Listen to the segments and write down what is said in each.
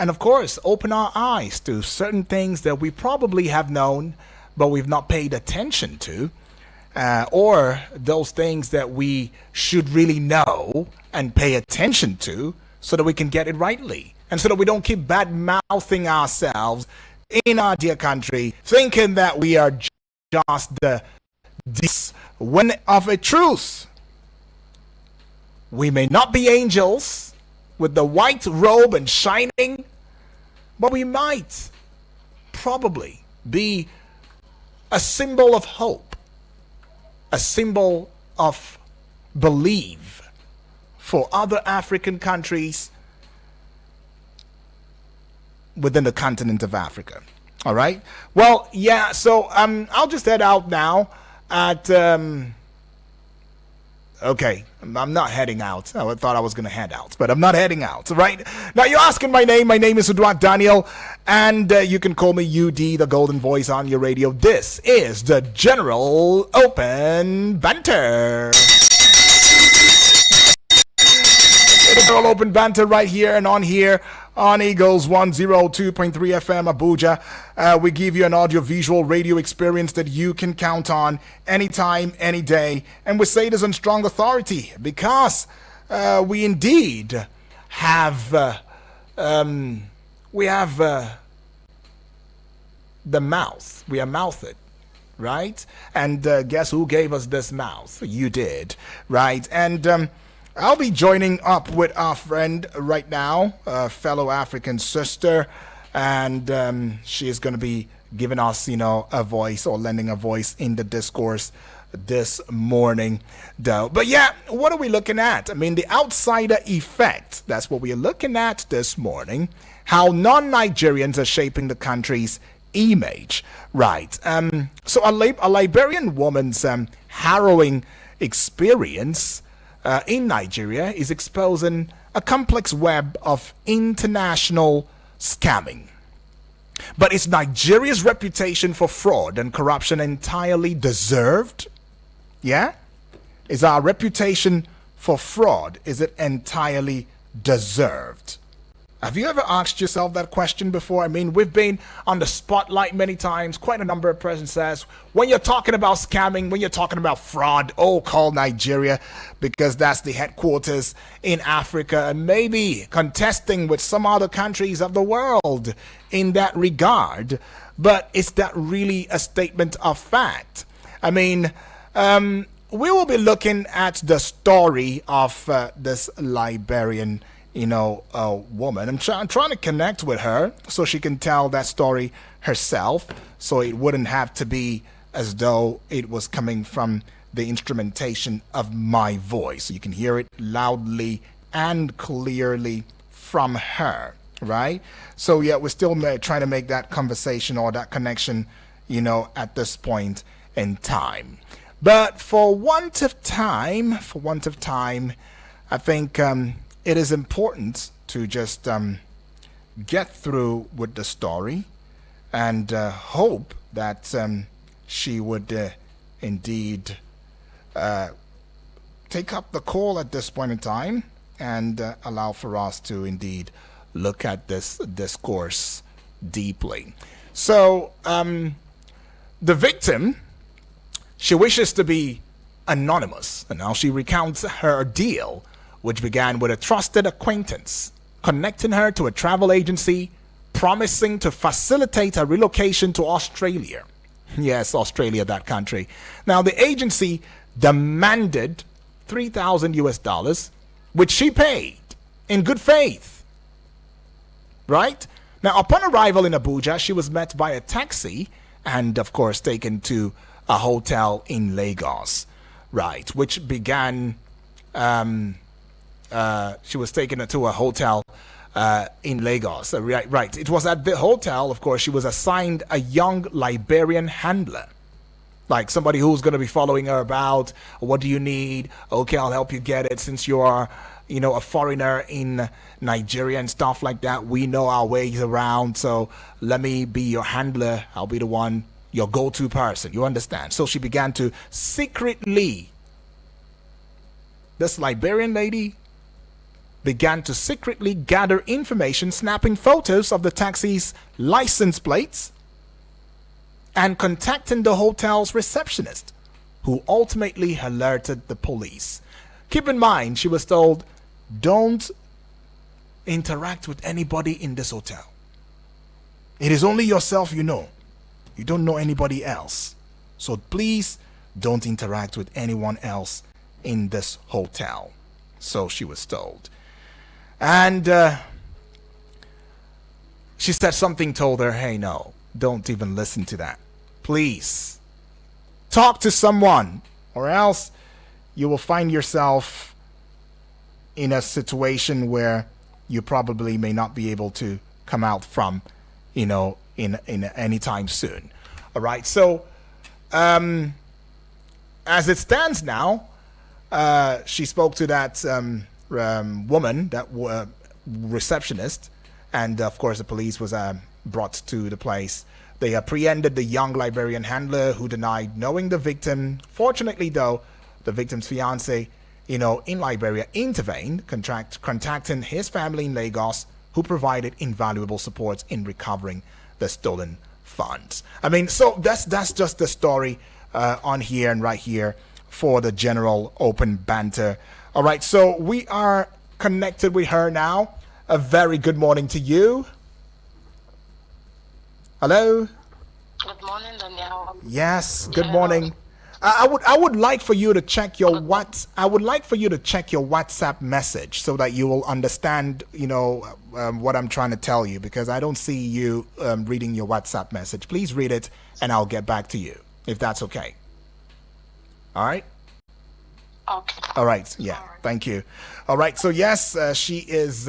And of course, open our eyes to certain things that we probably have known, but we've not paid attention to, or those things that we should really know and pay attention to so that we can get it rightly. And so that we don't keep bad mouthing ourselves in our dear country, thinking that we are just this when of a truth. We may not be angels with the white robe and shining, but we might probably be a symbol of hope, a symbol of belief for other African countries within the continent of Africa. All right. Well, yeah. So I'll just head out now. Okay, I'm not heading out. I thought I was going to head out, but I'm not heading out, right? Now, you're asking my name. My name is Udwak Daniel, and you can call me UD, the golden voice on your radio. This is the General Open Banter. The General Open Banter right here and on here on Eagles 102.3 FM Abuja. We give you an audio-visual radio experience that you can count on anytime, any day. And we say this on strong authority because we indeed have the mouth. We are mouthed, right? And guess who gave us this mouth? You did, right? And I'll be joining up with our friend right now, a fellow African sister, and she is going to be giving us, a voice or lending a voice in the discourse this morning, though. But yeah, what are we looking at? I mean, the outsider effect. That's what we are looking at this morning. How non-Nigerians are shaping the country's image, right? So a Liberian woman's harrowing experience in Nigeria is exposing a complex web of international scamming. But is Nigeria's reputation for fraud and corruption entirely deserved? Yeah? Is our reputation for fraud, is it entirely deserved? Have you ever asked yourself that question before? I mean, we've been on the spotlight many times. Quite a number of persons says, when you're talking about scamming, when you're talking about fraud, call Nigeria because that's the headquarters in Africa and maybe contesting with some other countries of the world in that regard. But is that really a statement of fact? I mean, we will be looking at the story of this Liberian woman. I'm trying to connect with her so she can tell that story herself, so it wouldn't have to be as though it was coming from the instrumentation of my voice. You can hear it loudly and clearly from her, right? So yeah, we're still trying to make that conversation or that connection, at this point in time. But for want of time, I think it is important to just get through with the story and hope that she would indeed take up the call at this point in time and allow for us to indeed look at this discourse deeply. So the victim, she wishes to be anonymous, and now she recounts her ordeal, which began with a trusted acquaintance connecting her to a travel agency promising to facilitate a relocation to Australia. Yes, Australia, that country. Now, the agency demanded $3,000, which she paid in good faith. Right? Now, upon arrival in Abuja, she was met by a taxi and, of course, taken to a hotel in Lagos. Right, which began... she was taken to a hotel in Lagos. Right. It was at the hotel, of course, she was assigned a young Liberian handler. Like somebody who's going to be following her about, what do you need? Okay, I'll help you get it since you are, a foreigner in Nigeria and stuff like that. We know our ways around, so let me be your handler. I'll be the one, your go-to person. You understand? So she began to secretly, this Liberian lady began to secretly gather information, snapping photos of the taxi's license plates and contacting the hotel's receptionist, who ultimately alerted the police. Keep in mind, she was told, don't interact with anybody in this hotel. It is only yourself you know. You don't know anybody else. So please don't interact with anyone else in this hotel. So she was told. And she said something told her, hey, no, don't even listen to that. Please talk to someone, or else you will find yourself in a situation where you probably may not be able to come out from, in any time soon. All right. So as it stands now, she spoke to that woman, that receptionist, and of course the police was brought to the place. They apprehended the young Liberian handler who denied knowing the victim. Fortunately, though, the victim's fiance, in Liberia, intervened, contacting his family in Lagos, who provided invaluable support in recovering the stolen funds. I mean, so that's just the story on here and right here for the general open banter. All right, so we are connected with her now. A very good morning to you. Hello. Good morning, Daniel. Yes. Good morning. I would like for you to check your WhatsApp message so that you will understand, what I'm trying to tell you, because I don't see you reading your WhatsApp message. Please read it, and I'll get back to you if that's okay. All right. Okay. All right. Yeah. Thank you. All right. So yes, she is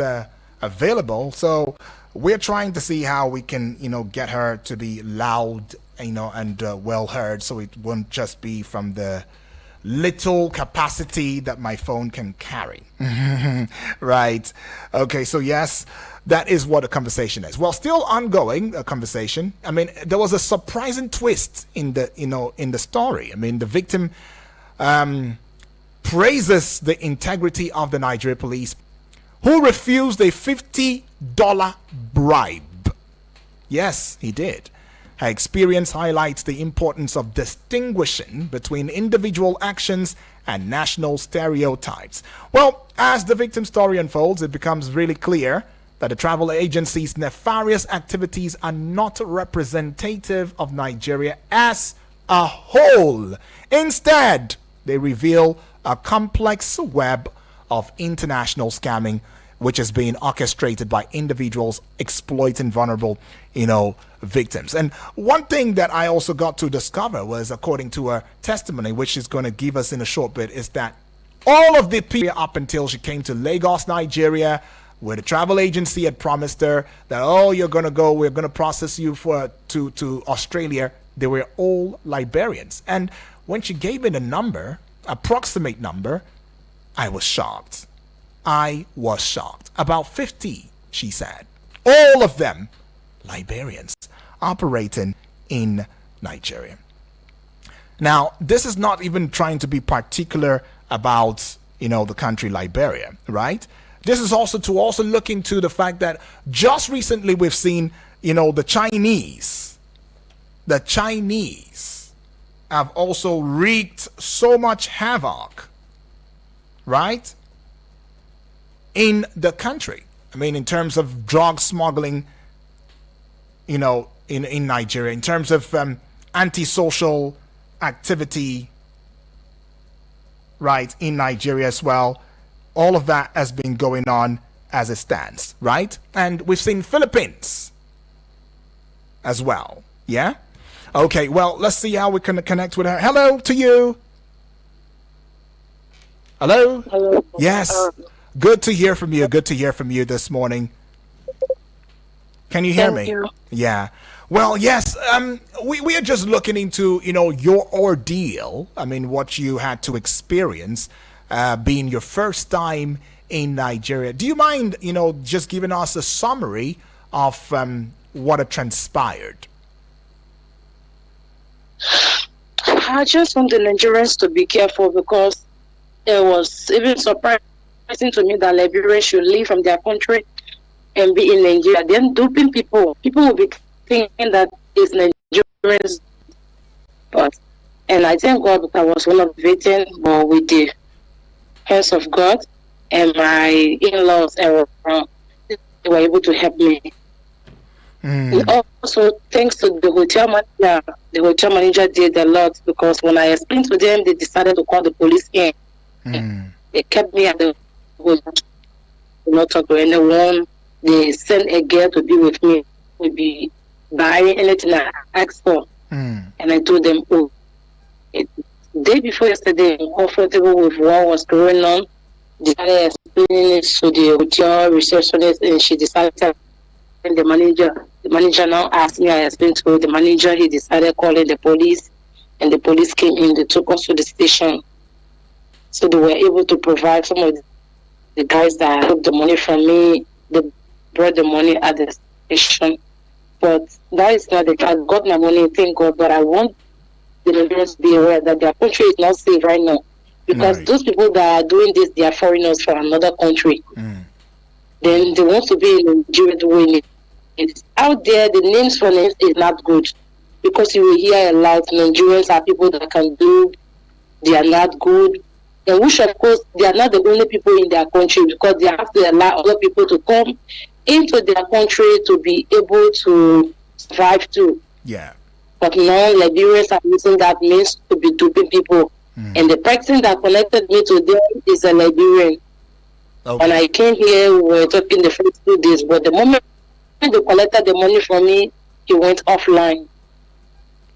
available. So we're trying to see how we can, get her to be loud, and well heard, so it won't just be from the little capacity that my phone can carry. Right. Okay. So yes, that is what the conversation is. Well, still ongoing a conversation. I mean, there was a surprising twist in the, in the story. I mean, the victim praises the integrity of the Nigeria police, who refused a $50 bribe. Yes, he did. Her experience highlights the importance of distinguishing between individual actions and national stereotypes. Well, as the victim's story unfolds, it becomes really clear that the travel agency's nefarious activities are not representative of Nigeria as a whole. Instead, they reveal a complex web of international scamming, which is being orchestrated by individuals exploiting vulnerable, victims. And one thing that I also got to discover was, according to her testimony, which she's going to give us in a short bit, is that all of the people up until she came to Lagos, Nigeria, where the travel agency had promised her that, you're going to go, we're going to process you to Australia, they were all Liberians. And when she gave me the number, approximate number, I was shocked. About 50, she said. All of them Liberians operating in Nigeria. Now, this is not even trying to be particular about, the country Liberia, right? This is also to look into the fact that just recently we've seen, the Chinese have also wreaked so much havoc, right, in the country. I mean, in terms of drug smuggling, in Nigeria, in terms of antisocial activity, right, in Nigeria as well. All of that has been going on as it stands, right? And we've seen Philippines as well. Yeah? Okay, well, let's see how we can connect with her. Hello to you. Hello? Hello. Yes. Good to hear from you. Good to hear from you this morning. Can you hear me? Thank you. Yeah. Well, yes. We are just looking into, your ordeal. I mean, what you had to experience being your first time in Nigeria. Do you mind, just giving us a summary of what had transpired? I just want the Nigerians to be careful, because it was even surprising advising to me that Liberians should leave from their country and be in Nigeria. Then duping people. People will be thinking that it's Nigerians, but and I thank God that I was one of the victims, but with the hands of God and my in-laws and they were able to help me. And also, thanks to the hotel manager did a lot, because when I explained to them, they decided to call the police in. They kept me at the hotel, not talk to anyone. They sent a girl to be with me, to be buying anything I asked for. And I told them, day before yesterday, I'm comfortable with what was going on. They started explaining it to the hotel receptionist, and she decided to tell the manager. The manager now asked me, I explained to the manager, he decided calling the police, and the police came in, they took us to the station. So they were able to provide some of the guys that took the money from me, they brought the money at the station. But that is not the case. I got my money, thank God, but I want the Nigerians to be aware that their country is not safe right now. Because those people that are doing this, they are foreigners from another country. Then they want to be in Nigeria doing it. It's out there, the names for names is not good. Because you will hear a lot, Nigerians are people that can do, they are not good. And which, of course, they are not the only people in their country, because they have to allow other people to come into their country to be able to survive too. Yeah. But now Liberians are using that means to be duping people. And the person that connected me to them is a Liberian. When I came here, we were talking the first 2 days, but the moment they collected the money from me, he went offline.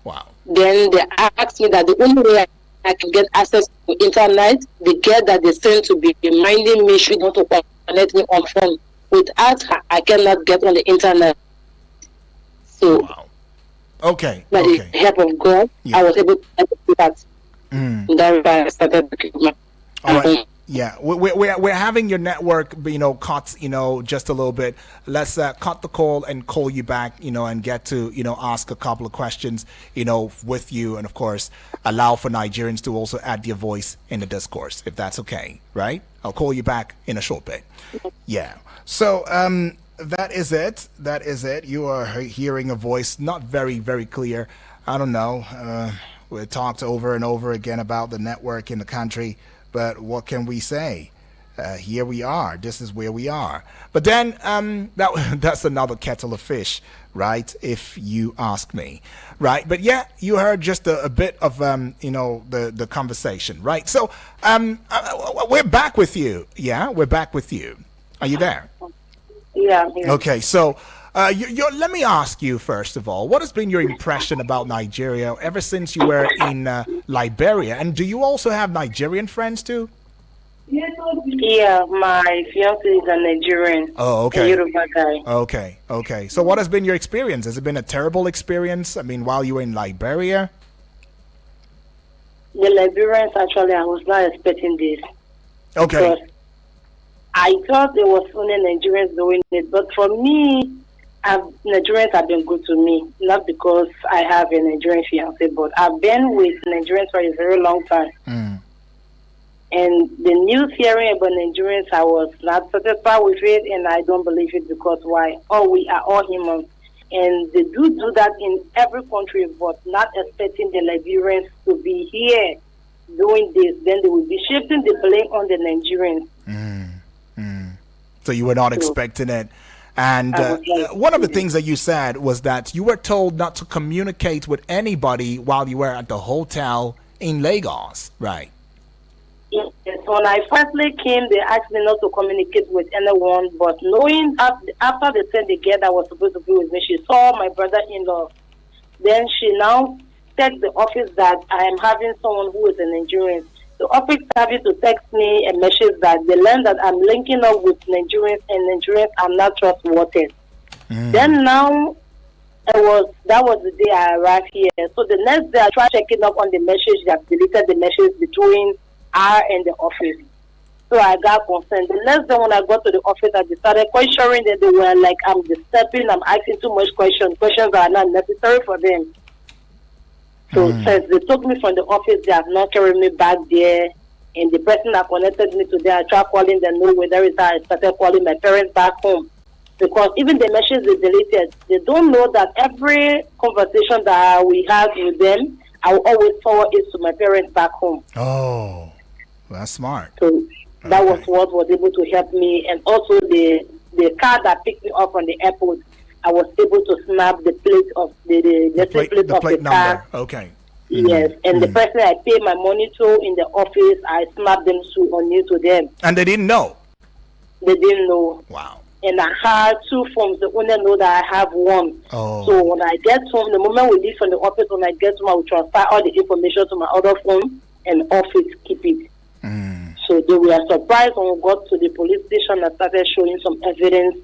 Wow. Then they asked me that the only way I can get access to internet, the girl that they sent to be reminding me she want to connect me on phone. Without her, I cannot get on the internet. So, okay. By the help of God, I was able to do that. That's why I started the all right. Yeah, we're having your network, cut, just a little bit. Let's cut the call and call you back, and get to, ask a couple of questions, with you, and of course, allow for Nigerians to also add their voice in the discourse, if that's okay, right? I'll call you back in a short bit. Yeah. So, that is it. That is it. You are hearing a voice, not very, very clear. I don't know. We talked over and over again about the network in the country. But what can we say? Here we are. This is where we are. But then that's another kettle of fish, right? If you ask me, right? But yeah, you heard just a bit of the conversation, right? So we're back with you. Yeah, we're back with you. Are you there? Yeah. I'm here. Okay, so. Let me ask you first of all, what has been your impression about Nigeria ever since you were in Liberia? And do you also have Nigerian friends too? Yeah, my fiance is a Nigerian. Oh, okay. A Yoruba guy. Okay. So what has been your experience? Has it been a terrible experience? I mean, while you were in Liberia? The Liberians, actually, I was not expecting this. Okay. I thought it was only Nigerians doing it, but for me, Nigerians have been good to me, not because I have a Nigerian fiance, but I've been with Nigerians for a very long time. And the news hearing about Nigerians, I was not satisfied with it, and I don't believe it, because why? Oh, we are all humans. And they do that in every country, but not expecting the Liberians to be here doing this. Then they will be shifting the blame on the Nigerians. So you were not expecting it. And one of the things that you said was that you were told not to communicate with anybody while you were at the hotel in Lagos, right? Yes. When I firstly came, they asked me not to communicate with anyone, but knowing after they sent the girl that was supposed to be with me, she saw my brother-in-law. Then she now texted the office that I am having someone who is a Nigerian. The office started to text me a message that they learned that I'm linking up with Nigerians, and Nigerians are not trustworthy. Then now, that was the day I arrived here. So the next day I tried checking up on the message, that deleted the message between her and the office. So I got concerned. The next day when I got to the office, I started questioning that they were like, I'm disturbing, I'm asking too much questions that are not necessary for them. So since they took me from the office, they have not carried me back there. And the person that connected me to them, I tried calling them, no way, there is how I started calling my parents back home. Because even the messages they deleted, they don't know that every conversation that we have with them, I will always forward it to my parents back home. Oh, that's smart. So that was Okay. what was able to help me. And also the car that picked me up from the airport, I was able to snap the plate of the license plate The of plate the number. car. Okay. Yes, and the person I pay my money to in the office, I snapped them on you to them. And they didn't know. They didn't know. Wow. And I had 2 phones. They only know that I have one. Oh. So when I get home, the moment we leave from the office, when I get home, I will transfer all the information to my other phone and off it, keep it. So they were surprised when we got to the police station and started showing some evidence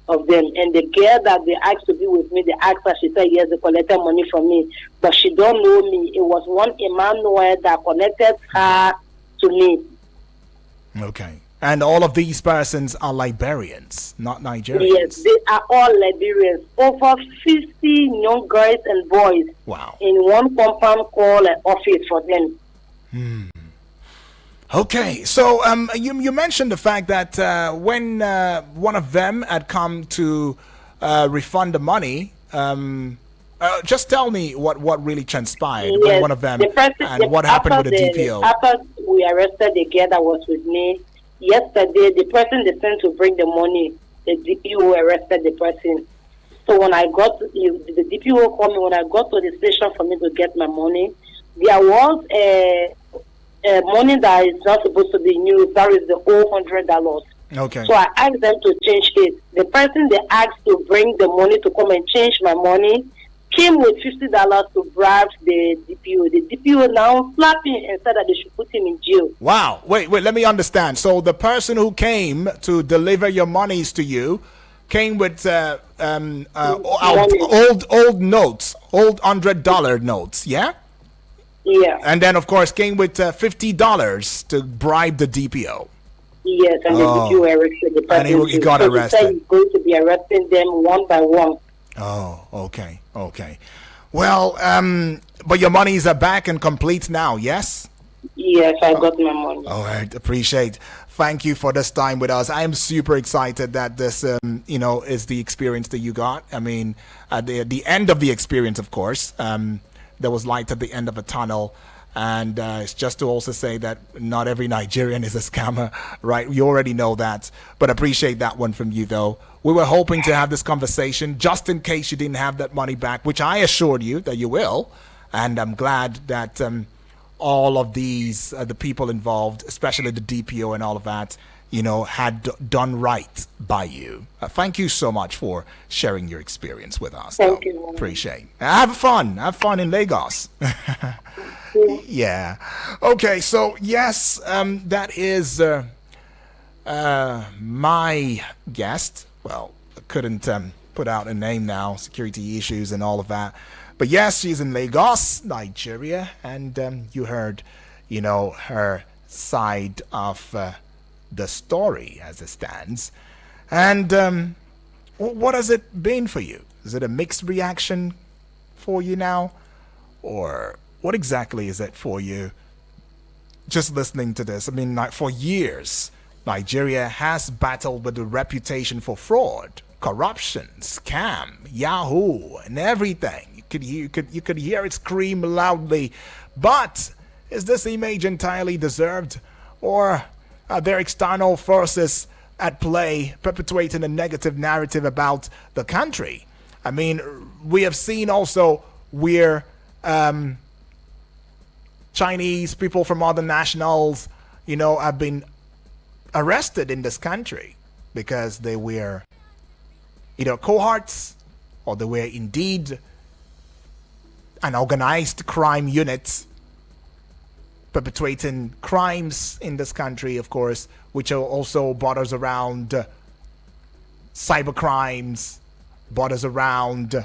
of them. And the girl that they asked to be with me, they asked her, she said, yes, they collected money from me. But she don't know me. It was one Emmanuel that connected her to me. Okay. And all of these persons are Liberians, not Nigerians. Yes, they are all Liberians. Over 50 young girls and boys Wow. in one compound called an office for them. Okay, so you mentioned the fact that when one of them had come to refund the money, just tell me what really transpired when Yes, one of them the person, and what happened with the DPO. After we arrested the girl that was with me, yesterday the person they sent to bring the money, the DPO arrested the person. So when I got the DPO called me when I got to the station for me to get my money, there was a money that is not supposed to be new. That is the whole $100. Okay. So I asked them to change it. The person they asked to bring the money to come and change my money came with $50 to bribe the DPO. The DPO now slapped him and said that they should put him in jail. Wow. Wait. Let me understand. So the person who came to deliver your monies to you came with old notes, old $100 notes. Yeah. Yeah. And then, of course, came with $50 to bribe the DPO. Yes, and the DPO arrested the person. And he got so arrested. He said he's going to be arresting them one by one. Oh, okay. Well, but your monies are back and complete now, yes? Yes, I got my money. All right, appreciate. Thank you for this time with us. I am super excited that this, is the experience that you got. I mean, at the end of the experience, of course, there was light at the end of a tunnel. And it's just to also say that not every Nigerian is a scammer, right? You already know that. But appreciate that one from you, though. We were hoping to have this conversation just in case you didn't have that money back, which I assured you that you will. And I'm glad that all of these, the people involved, especially the DPO and all of that, had done right by you. Thank you so much for sharing your experience with us. Thank you. Appreciate. Have fun in Lagos. Yeah. Okay. So yes, that is my guest. Well, I couldn't put out a name now, security issues and all of that. But yes, she's in Lagos, Nigeria, and you heard, her side of the story as it stands. And what has it been for you? Is it a mixed reaction for you now, or what exactly is it for you? Just listening to this, I mean, for years, Nigeria has battled with the reputation for fraud, corruption, scam, Yahoo, and everything. You could hear it scream loudly. But is this image entirely deserved, or are there external forces at play perpetuating a negative narrative about the country? I mean, we have seen also where Chinese people from other nationals, have been arrested in this country because they were either cohorts or they were indeed an organized crime unit perpetrating crimes in this country, of course, which are also borders around cyber crimes, borders around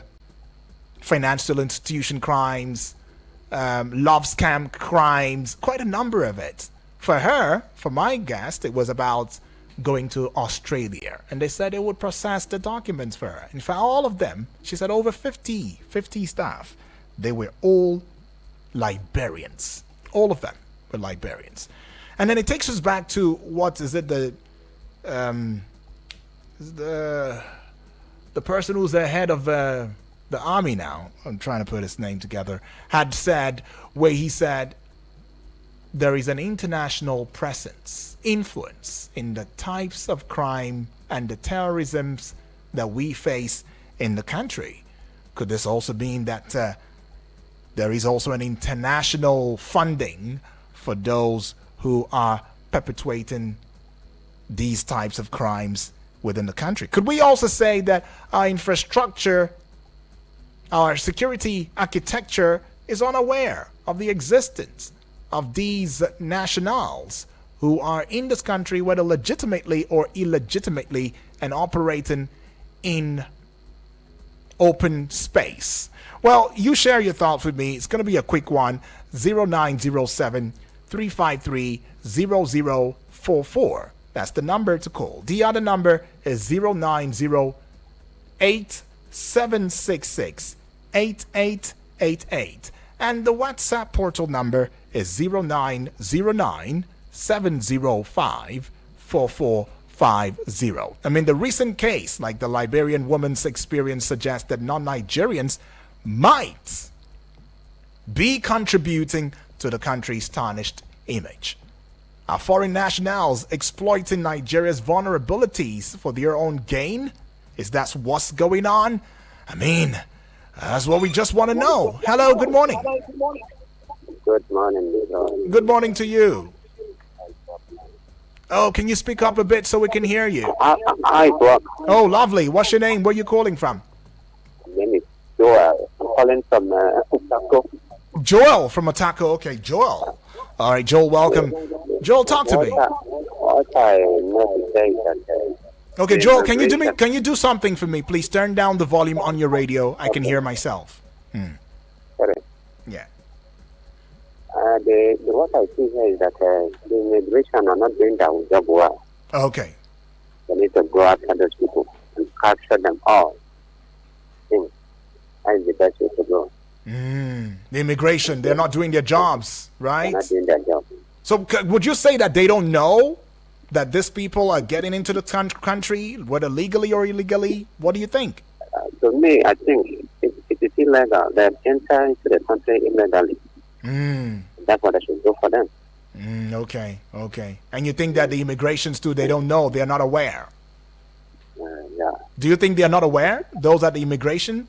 financial institution crimes, love scam crimes, quite a number of it. For my guest, it was about going to Australia, and they said they would process the documents for her. In fact, all of them, she said over 50 staff, they were all Liberians. All of them were Liberians. And then it takes us back to what is it um, the the person who's the head of the army now. I'm trying to put his name together. Had said where he said there is an international presence, influence in the types of crime and the terrorisms that we face in the country. Could this also mean that there is also an international funding for those who are perpetuating these types of crimes within the country? Could we also say that our infrastructure, our security architecture is unaware of the existence of these nationals who are in this country, whether legitimately or illegitimately, and operating in open space? Well, you share your thoughts with me. It's going to be a quick one. 0907 353 0044. That's the number to call. The other number is 0908 766 8888. And the WhatsApp portal number is 0909 705 4450. I mean, the recent case, like the Liberian woman's experience, suggests that non-Nigerians might be contributing to the country's tarnished image. Are foreign nationals exploiting Nigeria's vulnerabilities for their own gain? Is that what's going on? I mean, that's what we just want to know. Hello, good morning. Good morning. Good morning to you. Oh, can you speak up a bit so we can hear you? Hi, Bob. Oh, lovely. What's your name? Where are you calling from? My name is Joel. I'm calling from Utako. Joel from Otako. Okay, Joel. All right, Joel, welcome. Joel, talk to me. What I know to say is that Okay, Joel, can you do something for me? Please turn down the volume on your radio. I can hear myself. sorry. Yeah. What I see here is that the immigration are not doing their job well. Okay. They need to go after those people and capture them all. I think that is the best way to go. The immigration, they're not doing their jobs, right? They're not doing their job. So would you say that they don't know that these people are getting into the country, whether legally or illegally? What do you think? To me, I think it is illegal. They enter into the country illegally. That's what I should do for them. Okay. And you think that the immigrations too, they don't know, they're not aware? Yeah. Do you think they're not aware, those at the immigration?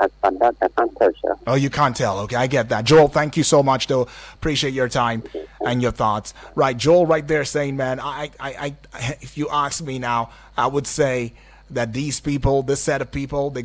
As for that, I can't tell, sir. Oh, you can't tell. Okay, I get that. Joel, thank you so much, though. Appreciate your time and your thoughts. Right, Joel right there saying, man, I if you ask me now, I would say that these people, this set of people, they